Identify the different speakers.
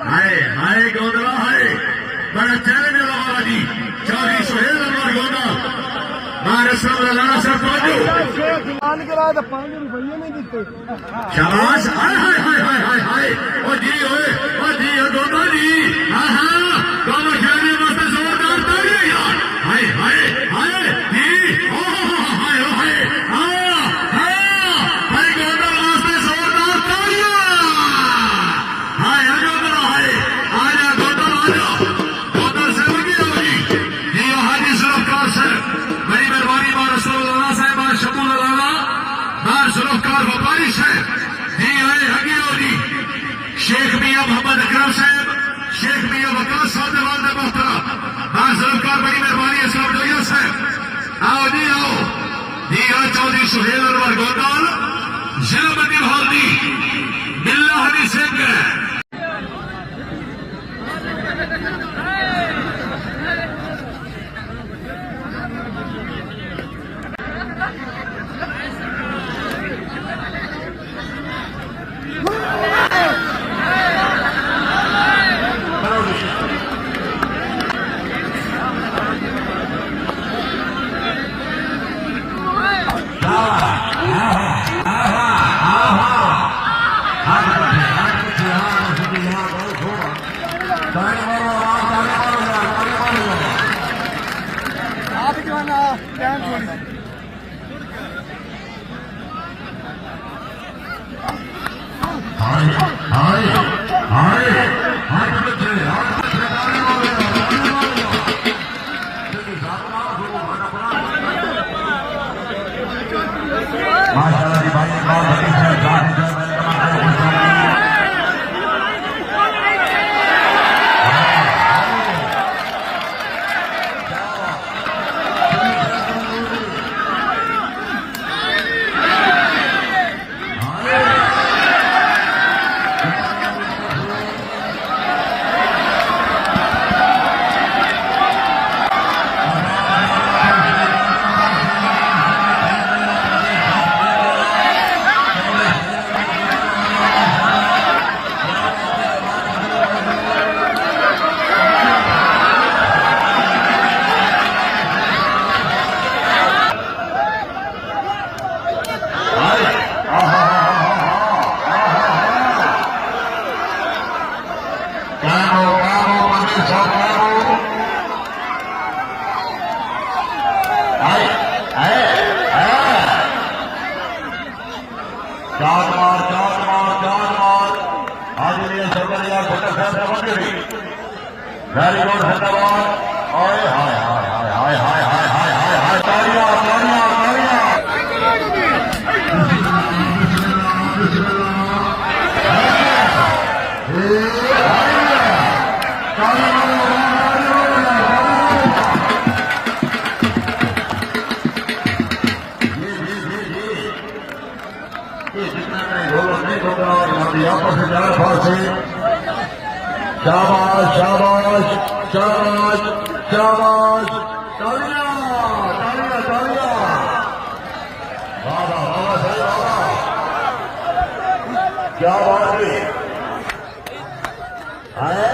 Speaker 1: हाय हाय गोंदला हाय बड़ा चैलेंज लगा जी चौधरी सुहेल अनवर गोंदा महाराष्ट्र लाना सर पहुंचो शाबाश हाय हाय हाय हाय हाय हाय ओ जी ओए ओ जी ओ गोंदा जी हाँ हाँ दोनों खिलाड़ी मस्त जोरदार तालियां यार हाय हाय हाय जी ओ हाय ओ हाय हाँ हाँ हाय गोंदा मस्त जोरदार तालियां हाय गोंदा हाय आजा गोंदा आजा गोंदा से लगी हो जी जी हाजी सुरफ्तार से बड़ी मेहरबानी महाराष्ट्र लाना साहब शबूल लाना बार सुरफ्तार व्यापारी साहब जी आए हकीरो जी शेख मियां मोहम्मद अकरम साहब शेख मियां वकास साहब ने वालद मोहतरम बार सुरफ्तार बड़ी मेहरबानी इस्लाम जोया साहब आओ जी हाँ चौधरी सुहेल अनवर गोंदाल जिला मंडी हल्दी बिल्ला हरी सिंह वेरी गुड धन्यवाद हाय हाय हाय हाय हाय हाय हाय हाय हाय तालियां तालियां शाबाश शाबाश शाबाश शाबाश तालियां तालियां तालियां बाबा बाबा सही बाबा क्या बात है